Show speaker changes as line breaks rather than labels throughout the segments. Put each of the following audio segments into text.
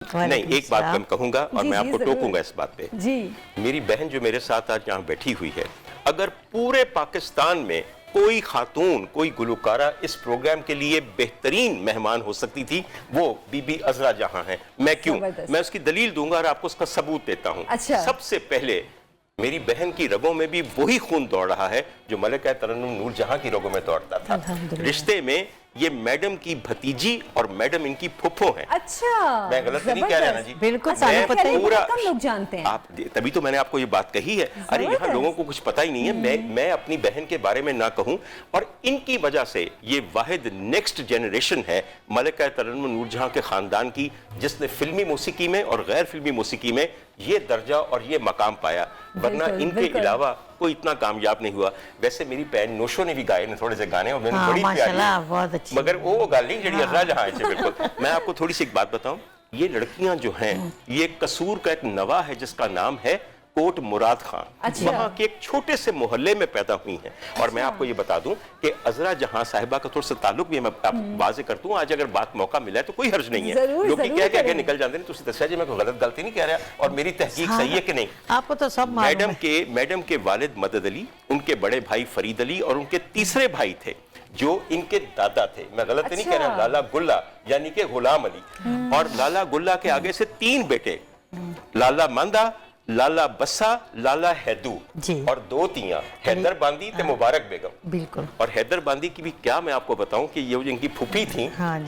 नहीं, एक बात मैं कहूंगा और मैं आपको टोकूंगा इस बात पे।
जी।
मेरी बहन जो मेरे साथ आज यहाँ बैठी हुई है, अगर पूरे पाकिस्तान में कोई खातून, कोई गुलकारा इस प्रोग्राम के लिए बेहतरीन मेहमान हो सकती थी, वो बीबी अजरा जहां है। मैं क्यों? मैं उसकी दलील दूंगा और आपको उसका सबूत देता हूं।
अच्छा।
सबसे पहले मेरी बहन की रगों में भी वही खून दौड़ रहा है जो मलिका तरन्नुम नूरजहां की रगों में दौड़ता था। रिश्ते में ये मैडम की भतीजी और मैडम इनकी फुफ्फो हैं।
अच्छा,
मैं गलत नहीं कह रहा ना जी?
बिल्कुल पूरा कम लोग जानते हैं।
आप तभी तो मैंने आपको ये बात कही है। अरे यहाँ लोगों को कुछ पता ही नहीं है। मैं अपनी बहन के बारे में ना कहूं, और इनकी वजह से ये वाहिद नेक्स्ट जनरेशन है मलिका तरन्नुम नूरजहां के खानदान की, जिसने फिल्मी मौसीकी में और गैर फिल्मी मौसीकी में ये दर्जा और ये मकाम पाया, वरना इनके अलावा कोई इतना कामयाब नहीं हुआ। वैसे मेरी बहन नोशो ने भी गाए ने थोड़े से गाने, और मैंने बड़ी प्यारी, मगर वो गाल नहीं जड़ी अजरा जहां है। बिल्कुल। मैं आपको थोड़ी सी एक बात बताऊं, ये लड़कियां जो हैं, ये कसूर का एक नवा है जिसका नाम है कोट मुराद खान।
अच्छा।
वहां के एक छोटे से मोहल्ले में पैदा हुई हैं। और मैं आपको ये बता दूं कि अजरा जहां साहिबा का थोड़ा सा ताल्लुक भी मैं वाजे कर दूं, आज अगर बात मौका मिला है तो कोई हर्ज नहीं है। लोग क्या क्या निकल जाते हैं, तो दस्या जी मैं कोई गलत गलती नहीं कह रहा, और मेरी तहकीक सही है कि नहीं?
आपको तो सब
मैडम के वालिद मदद अली, उनके बड़े भाई फरीद अली और उनके तीसरे भाई थे जो इनके दादा थे। मैं गलत नहीं कह रहा, लाला गुल्ला यानी कि गुलाम अली। और लाला गुल्ला के आगे से 3 बेटे, लाला मंदा, लाला बस्सा, लाला हैदू, और 2 तियां, हैदर बांदी ते मुबारक बेगम।
बिल्कुल।
और हैदर बांदी की भी क्या मैं आपको बताऊं कि ये जो इनकी फूफी थी,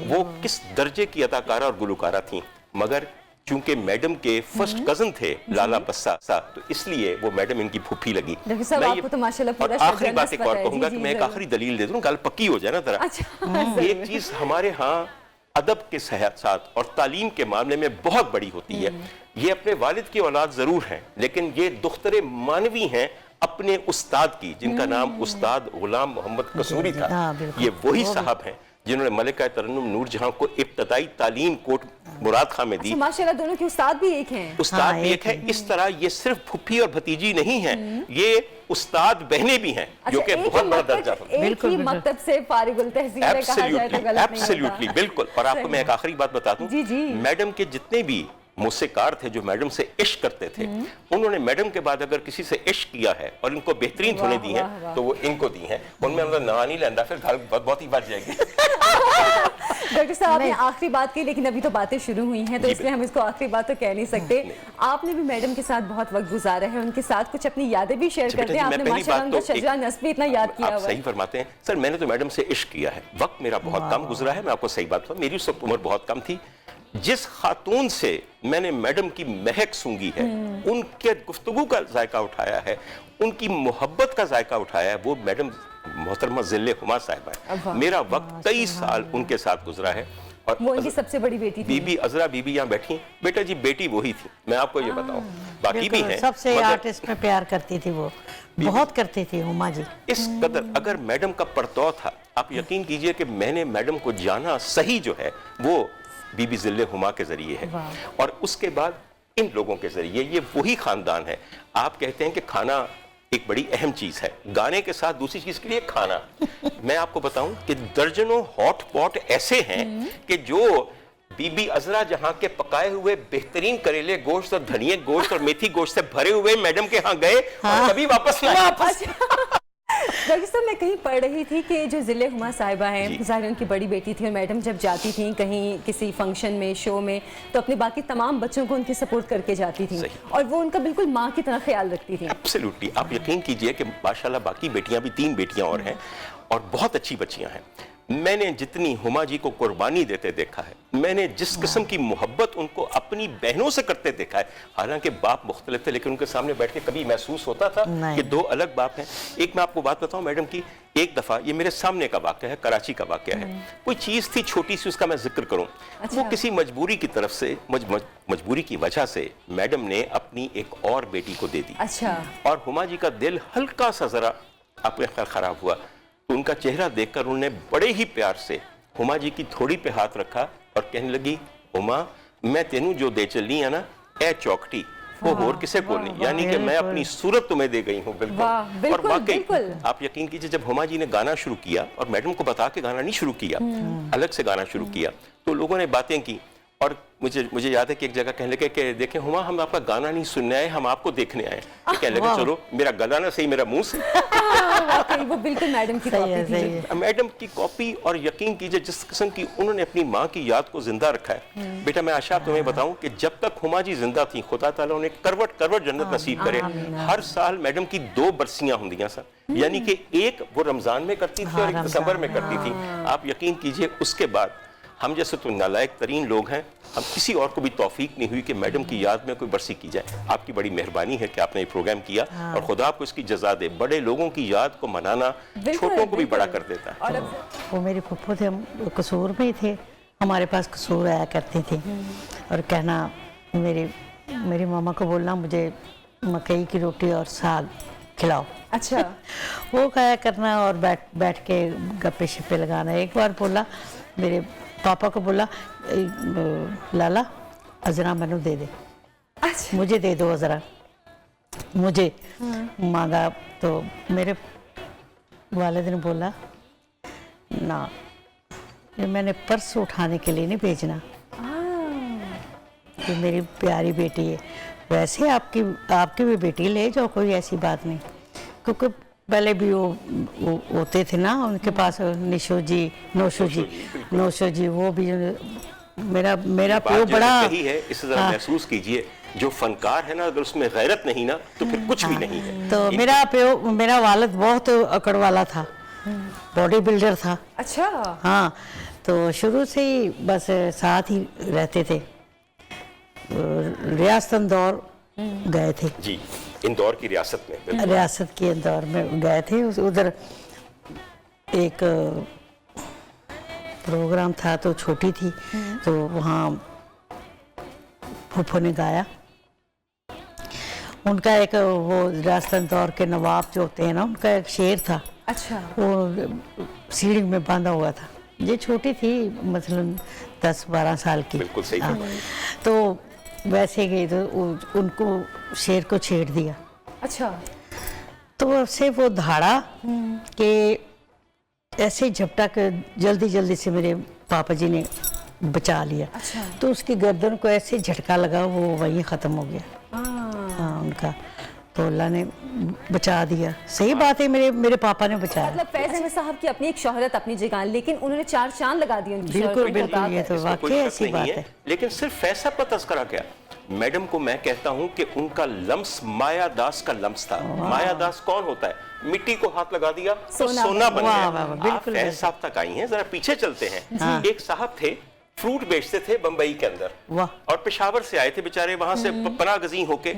वो किस दर्जे की अदाकारा और गुलकारा थी। मगर चूंकि मैडम के फर्स्ट कजन थे लाला बस्सा, तो इसलिए वो मैडम इनकी फूफी लगी।
और
आखिरी बात एक और कहूंगा कि मैं एक आखिरी दलील दे दूं, गल पक्की हो जाए ना जरा। एक चीज हमारे यहाँ अदब के साथ और तालीम के मामले में बहुत बड़ी होती है। ये अपने वालिद की औलाद जरूर हैं, लेकिन ये दुख्तरे मानवी हैं अपने उस्ताद की, जिनका नाम उस्ताद गुलाम मोहम्मद कसूरी था। ये वही साहब हैं जिन्होंने मलिका तरन्नुम नूरजहां को इब्तदाई तालीम कोट मुराद खां में दी।
माशाल्लाह दोनों के उस्ताद भी एक हैं।
उस्ताद भी एक है। इस तरह ये सिर्फ फुफ्फी और भतीजी नहीं है, ये उस्ताद बहने भी हैं, जो कि बहुत बड़ा दर्जा है।
बिल्कुल, मकतब से फारिगुल तहसील कहा जाए तो गलत नहीं होता।
एब्सोल्युटली, बिल्कुल। और आपको मैं एक आखिरी बात बता दूं, मैडम के जितने भी मौसीकार थे जो मैडम से इश्क करते थे, उन्होंने मैडम के बाद अगर किसी से इश्क किया है और इनको बेहतरीन धुनें दी हैं, तो वो इनको दी हैं। उनमें मतलब ना नहीं लेंदा, फिर घर बहुत ही बच जाएगी।
डॉक्टर साहब ने आखिरी बात की, लेकिन अभी तो बातें शुरू हुई हैं, तो इसलिए हम इसको आखिरी बात तो कह नहीं सकते। आपने भी मैडम के साथ बहुत वक्त गुजारा है, उनके साथ कुछ अपनी यादें भी शेयर करते हैं। आपने माशाल्लाह उनका शजरा नस्ब भी इतना याद किया हुआ है।
सही फरमाते हैं सर। मैंने तो मैडम से इश्क किया है, वक्त मेरा बहुत कम गुजरा है। मैं आपको सही बात बताऊं, मेरी उस वक्त उम्र बहुत कम थी। जिस खातून से मैंने मैडम की महक सूंघी है, उनके गुफ्तगू का जायका उठाया है, उनकी मोहब्बत का जायका उठाया है, वो मैडम मोहतरमा जिले हुमा साहिबा है। मेरा वक्त 23 साल उनके साथ गुजरा है। और
वो उनकी सबसे बड़ी बेटी थी
बीबी अजरा बीबी यहाँ बैठी। बेटा जी, बेटी वही थी, मैं आपको ये बताऊं, बाकी भी हैं।
सबसे आर्टिस्ट में प्यार करती थी, वो बहुत करती थी हुमा जी।
इस कदर अगर मैडम का परतौ था, आप यकीन कीजिए कि मैंने मैडम को जाना सही जो है वो बीबी जिले हुमा के जरिए है, और उसके बाद इन लोगों के जरिए। ये वही खानदान है। आप कहते हैं कि खाना एक बड़ी अहम चीज है, गाने के साथ दूसरी चीज के लिए खाना। मैं आपको बताऊं कि दर्जनों हॉट पॉट ऐसे हैं कि जो बीबी अजरा जहां के पकाए हुए बेहतरीन करेले गोश्त और धनिया गोश्त और मेथी गोश्त से भरे हुए मैडम के यहाँ गए और कभी वापस ना आए।
डॉक्टर साहब, मैं कहीं पढ़ रही थी कि जो जिले हुमा साहिबा हैं, ज़ाहिर उनकी बड़ी बेटी थी, और मैडम जब जाती थी कहीं किसी फंक्शन में, शो में, तो अपने बाकी तमाम बच्चों को उनकी सपोर्ट करके जाती थी, और वो उनका बिल्कुल माँ की तरह ख्याल रखती थी।
एब्सोल्युटली। आप यकीन कीजिए कि माशाल्लाह बाकी बेटियां भी 3 बेटियां और हैं, और बहुत अच्छी बच्चियां हैं। मैंने जितनी हुमा जी को कुर्बानी देते देखा है, मैंने जिस किस्म की मोहब्बत उनको अपनी बहनों से करते देखा है, हालांकि बाप मुख्तलिफ थे, लेकिन उनके सामने बैठ के कभी महसूस होता था कि 2 अलग बाप हैं। एक मैं आपको बात बताऊं मैडम की, एक दफा ये मेरे सामने का वाकया है, कराची का वाकया है। कोई चीज थी छोटी सी, उसका मैं जिक्र करूं। वो किसी मजबूरी की तरफ से, मजबूरी की वजह से मैडम ने अपनी एक और बेटी को दे दी। और हुमा जी का दिल हल्का सा जरा अपने खराब हुआ, तो उनका चेहरा देखकर उन्होंने बड़े ही प्यार से हुमा जी की थोड़ी पे हाथ रखा और कहने लगी, हुमा मैं तेनू जो दे चली है ना, ए चौकटी, वो होर किसे को नहीं, यानी कि मैं अपनी सूरत तुम्हें दे गई हूँ। बिल्कुल। और वाकई आप यकीन कीजिए, जब हुमा जी ने गाना शुरू किया, और मैडम को बता के गाना नहीं शुरू किया, अलग से गाना शुरू किया, तो लोगों ने बातें की, और मुझे याद है कि एक जगह कहने लगे कि देखें हुमा, हम आपका गाना नहीं सुनने आए, हम आपको देखने आए। कहने लगे चलो मेरा गला ना सही, मेरा मुंह सही।
वाकई वो बिल्कुल मैडम की कॉपी थी।
मैडम की कॉपी, और यकीन कीजिए जिस किस्म की उन्होंने अपनी माँ की याद को जिंदा रखा है। बेटा मैं आशा तुम्हें बताऊं कि जब तक हुमा जी जिंदा थी, खुदा ताला उन्हें करवट करवट जन्नत नसीब करे। हर साल मैडम की 2 बरसियां होंदियां सर, यानी कि एक वो रमजान में करती थी और एक दिसंबर में करती थी। आप यकीन कीजिए उसके बाद हम जैसे तो नालायक तरीन लोग हैं, हम किसी और को भी तौफीक नहीं हुई कि मैडम की याद में कोई बरसी की जाए। आपकी बड़ी मेहरबानी है कि आपने ये प्रोग्राम किया, और खुदा आपको इसकी जज़ा दे। बड़े लोगों की याद को मनाना छोटों को भी बड़ा कर देता है।
वो मेरे पप्पू थे, हम कसूर में ही थे, हमारे पास कसूर आया करते थे और कहना, मेरी मामा को बोलना मुझे मकई की रोटी और साग खिलाओ।
अच्छा।
वो खाया करना और बैठ के गप्पे शप्पे लगाना। एक बार बोला, मेरे पापा को बोला, लाला अजरा मैनू दे दे।
अच्छा।
मुझे दे दो अजरा, मुझे मांगा तो मेरे वालिद ने बोला ना, ये मैंने पर्स उठाने के लिए नहीं भेजना, ये मेरी प्यारी बेटी है। वैसे आपकी भी बेटी ले जाओ, कोई ऐसी बात नहीं। क्योंकि पहले भी वो होते थे ना उनके पास, नोशो जी, वो भी मेरा प्यो बड़ा
कही है। इसे जरा महसूस कीजिए, जो फनकार है ना, अगर उसमें गैरत नहीं ना तो फिर कुछ भी नहीं है।
तो मेरा वालिद बहुत अकड़ वाला था, बॉडी बिल्डर था।
अच्छा।
हाँ, तो शुरू से ही बस साथ ही रहते थे। रियासत इंदौर गए थे
जी, इंदौर की रियासत में,
रियासत के इंदौर में गए थे। उधर एक प्रोग्राम था, तो छोटी थी, तो वहाँ फूफो ने गाया। उनका एक वो रियासत इंदौर के नवाब जो होते हैं ना, उनका एक शेर था।
अच्छा।
वो सीढ़ी में बांधा हुआ था। ये छोटी थी, मतलब 10-12 साल की।
बिल्कुल सही। हाँ।
तो वैसे गई तो उनको शेर को छेड़ दिया।
अच्छा।
तो उससे वो धाड़ा कि ऐसे झपटा के जल्दी से मेरे पापा जी ने बचा लिया।
अच्छा।
तो उसकी गर्दन को ऐसे झटका लगा, वो वहीं ख़त्म हो गया। हाँ, उनका तो अल्लाह ने बचा दिया। सही बात है, मेरे पापा ने बचाया।
मतलब फैज़ अहमद साहब की अपनी एक शोहरत, अपनी जगह, लेकिन उन्होंने 4 चांद लगा दिए उनकी
बिल्कुल
शोहरत
बिल्कुल,
को।
ये तो वाकई ऐसी बात है।
लेकिन सिर्फ फैसा पर तस्करा क्या, मैडम को मैं कहता हूं कि उनका लम्स मायादास का लम्स था। मायादास कौन होता है? मिट्टी को हाथ लगा दिया तो सोना बन गया। आप फैज साहब तक आई हैं, जरा पीछे चलते हैं। एक साहब थे, फ्रूट बेचते थे बंबई के अंदर, और पेशावर से आए थे बेचारे, वहां से पनाह गज़ी होके।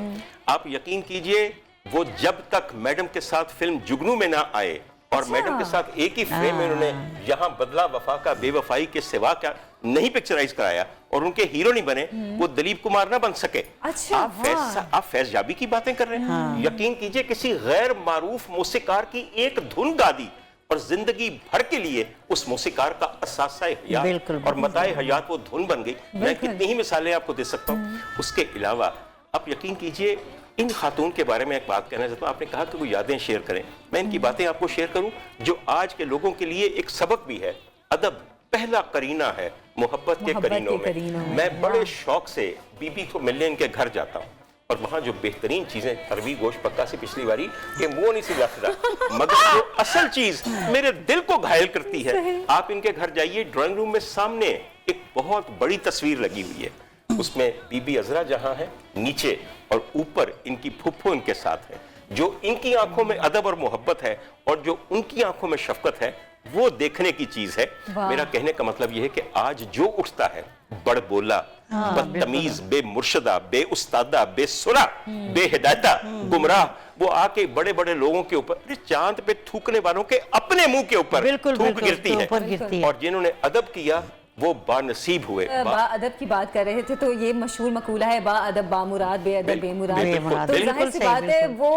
आप यकीन कीजिए, वो जब तक मैडम के साथ फिल्म जुगनू में ना आए, और मैडम के साथ एक ही फ्रेम में उन्होंने यहाँ बदला वफा का बेवफाई के सिवा क्या नहीं पिक्चराइज कराया, और उनके हीरो नहीं बने, वो दिलीप कुमार ना बन सके।
अच्छा।
आप फैज़याबी की बातें कर रहे हैं। यकीन कीजिए, किसी गैर मारूफ मौसीकार की एक धुन गा दी, और जिंदगी भर के लिए उस मौसीकार का असासा हयात और मताए हयात वो धुन बन गई। मैं कितनी ही मिसालें आपको दे सकता हूँ। उसके अलावा आप यकीन कीजिए, इन खातून के बारे में एक बात कहना चाहता हूँ। आपने कहा कि वो यादें शेयर करें, मैं इनकी बातें आपको शेयर करूं जो आज के लोगों के लिए एक सबक भी है। अदब पहला करीना है मोहब्बत के करीनों में। मैं बड़े शौक से बीबी को मिलने इनके घर जाता हूँ, और वहाँ जो बेहतरीन चीजें, तरवी गोश्त पक्का सी पिछली बारी ये मुंह नहीं सी रहा, मगर जो असल चीज मेरे दिल को घायल करती है, आप इनके घर जाइए, ड्राइंग रूम में सामने एक बहुत बड़ी तस्वीर लगी हुई है। उसमें बीबी अजरा जहां है नीचे, और ऊपर इनकी फुफ्फो इनके साथ है। जो इनकी आंखों में अदब और मोहब्बत है, और जो उनकी आंखों में शफकत है, वो देखने की चीज है। मेरा कहने का मतलब यह है कि आज जो उठता है बड़बोला, बदतमीज, बेमुर्शदा, बेउस्तादा, बेसुरा, बेहिदायता, गुमराह, वो आके बड़े बड़े लोगों के ऊपर, चांद पे थूकने वालों के अपने मुंह के ऊपर थूक गिरती है। और जिन्होंने अदब किया वो बानसीब हुए।
बाअदब की बात कर रहे थे, तो ये मशहूर मकूला है, बाअदब बामुराद, बेअदब बेमुराद। तो जाहिर सी बात है वो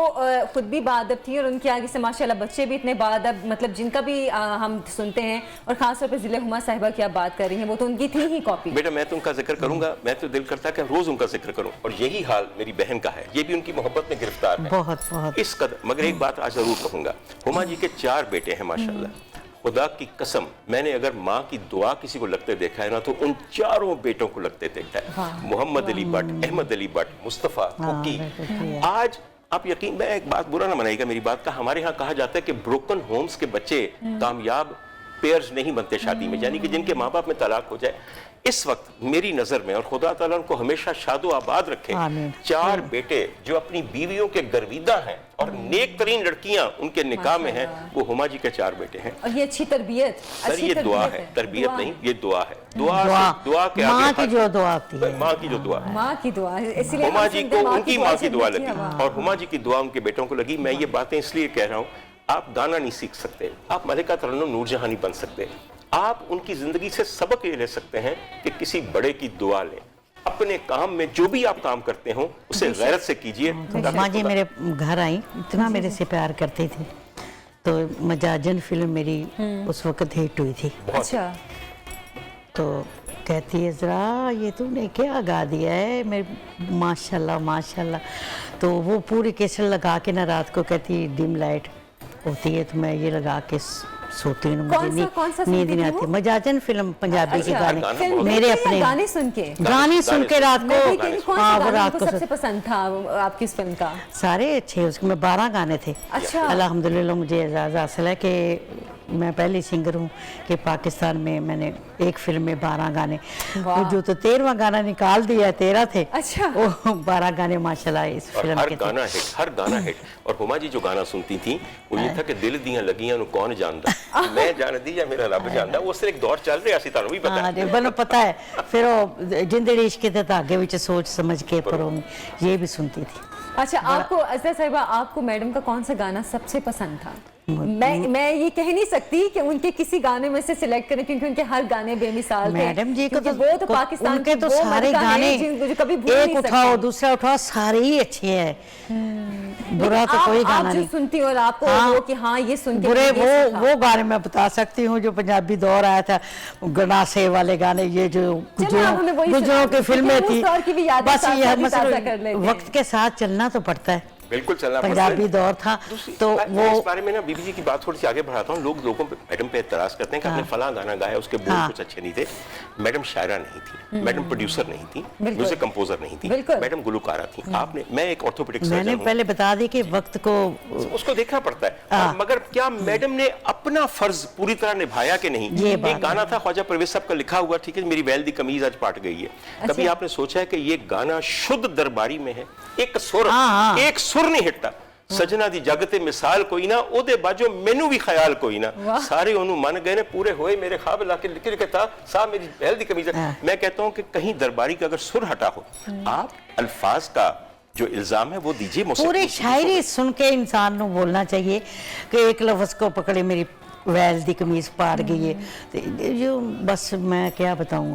खुद भी बाअदब थी, और उनके आगे से माशाल्लाह बच्चे भी इतने बाअदब, मतलब जिनका भी हम सुनते हैं, और खासतौर पर जिले हुमा साहिबा की आप बात कर रही हैं, वो तो उनकी थी ही कॉपी।
बेटा मैं तो उनका जिक्र करूंगा, मैं तो दिल करता है कि रोज उनका जिक्र करूं, और यही हाल मेरी बहन का है। ये भी उनकी मोहब्बत में गिरफ्तार है
बहुत।
इस कदर। मगर एक बात आज जरूर कहूंगा, हुमा जी के 4 बेटे हैं माशाल्लाह। खुदा की कसम, मैंने अगर माँ की दुआ किसी को लगते देखा है ना तो उन चारों बेटों को लगते देखा है। मोहम्मद अली भट्ट, अहमद अली भट्ट, मुस्तफ़ा, कुकी। आज आप यकीन, मैं एक बात बुरा ना मनाइएगा मेरी बात का, हमारे यहाँ कहा जाता है कि ब्रोकन होम्स के बच्चे कामयाब पेयर्स नहीं बनते शादी में, यानी कि जिनके माँ बाप में तलाक हो जाए। इस वक्त मेरी नजर में, और खुदा ताला उनको हमेशा शादो आबाद रखे, 4 बेटे जो अपनी बीवियों के गर्विदा हैं और नेक तरीन लड़कियां उनके निकाह में हैं, वो हुमा जी के 4 बेटे हैं।
और ये अच्छी तरबियत,
सर ये दुआ है, तरबियत नहीं, ये दुआ है। दुआ के
माँ
आगे
की जो दुआ आती है,
माँ की जो दुआ,
माँ की दुआ, इसलिए
हुमा जी को उनकी माँ की दुआ लगी
है।
और हुमा जी की दुआ उनके बेटों को लगी। मैं ये बातें इसलिए कह रहा हूँ, आप गाना नहीं सीख सकते, आप मलिका तरन्नुम नूरजहां नहीं बन सकते, आप उनकी जिंदगी से सबक ये ले सकते हैं कि किसी बड़े की दुआ लें। अपने काम में जो भी आप काम करते हो उसे गैरत से कीजिए।
माँ जी मेरे घर आई, इतना मेरे से प्यार करती थी, तो मजाजन फिल्म मेरी उस वक्त हिट हुई थी।
अच्छा,
तो कहती है जरा ये तूने क्या गा दिया है, मेरे माशाल्लाह माशाल्लाह। तो वो पूरी केसर लगा के ना रात को कहती डिम लाइट होती है तो मैं ये लगा के सोती हूँ, मुझे नींद नहीं आती। मजाजन फिल्म पंजाबी के गाने मेरे अपने
गाने सुन के
रात को, हाँ वो रात को
सबसे पसंद था आपकी इस फिल्म का?
सारे अच्छे, उसमें 12 गाने थे।
अच्छा,
अल्हम्दुलिल्लाह मुझे एजाज़ हासिल है कि मैं पहली सिंगर हूँ कि पाकिस्तान में मैंने एक फिल्म में 12 गाने, वो जो तो 13वां गाना निकाल दिया, 13 थे।
अच्छा,
वो 12 गाने माशाल्लाह इस फिल्म के
गाना हिट, हर गाना हिट। और हुमा जी जो गाना सुनती थी वो ये था कि दिल दियां लगियां नु कौन जानदा, मैं जान दी या मेरा रब जानदा। वो सिर्फ एक दौर चल रहा सी, तानू भी पता है।
बनो पता है। फिर वो जिंदड़ी इश्क के धागे विच सोच समझ के परों, ये भी सुनती थी।
अच्छा, आपको अज़रा साहिबा, आपको मैडम का कौन सा गाना सबसे पसंद था? मैं ये कह नहीं सकती कि उनके किसी गाने में से सिलेक्ट करें, क्योंकि उनके हर गाने बेमिसाल थे।
मैडम जी को
वो तो पाकिस्तान
के तो सारे गाने, एक उठाओ दूसरा उठाओ, सारे ही अच्छे हैं, बुरा तो कोई गाना नहीं
सुनती। और आपको वो कि हाँ ये सुन के
बुरे वो गाने मैं बता सकती हूँ जो पंजाबी दौर आया था, गनासे वाले गाने, ये जो गुजरों की फिल्में थी। बस ये वक्त के साथ चलना तो पड़ता है,
बिल्कुल चलना
पंजाबी दौर था। तो वो
इस बारे में ना बीबी जी की बात थोड़ी सी आगे बढ़ाता हूँ। लोगों पे मैडम पे एतराज करते हैं कि आपने फला गाना गाया, उसके बोल कुछ अच्छे नहीं थे। मैडम शायरा नहीं थी, मैडम प्रोड्यूसर नहीं थी, म्यूजिक कंपोजर नहीं थी, मैडम गुलकारा थी। आपने, मैं एक ऑर्थोपेडिक सर्जन हूं,
मैंने पहले बता दी कि वक्त को
उसको देखना पड़ता है। मगर क्या मैडम ने अपना फर्ज पूरी तरह निभाया कि नहीं? एक गाना था ख्वाजा परवेज साहब का लिखा हुआ, ठीक है, मेरी वैल दी कमीज आज पाट गई है। कभी आपने सोचा है कि ये गाना शुद्ध दरबारी में है? एक सुर नहीं हिटता। सजना दी जग ते मिसाल कोई ना, ओदे बाजो मैनू भी ख्याल कोई ना, सारे ओनू मन गए ने, पूरे होए मेरे ख्वाब लाके लिख लिखे था साहब मेरी पहल दी कमीज। मैं कहता हूं कि कहीं दरबारी का अगर सुर हटा हो, आप अल्फाज का जो इल्जाम है वो दीजिए।
पूरी शायरी सुन के इंसान को बोलना चाहिए कि एक लफ्ज को पकड़े मेरी वैल दी कमीज पार गई है, जो बस मैं क्या बताऊं।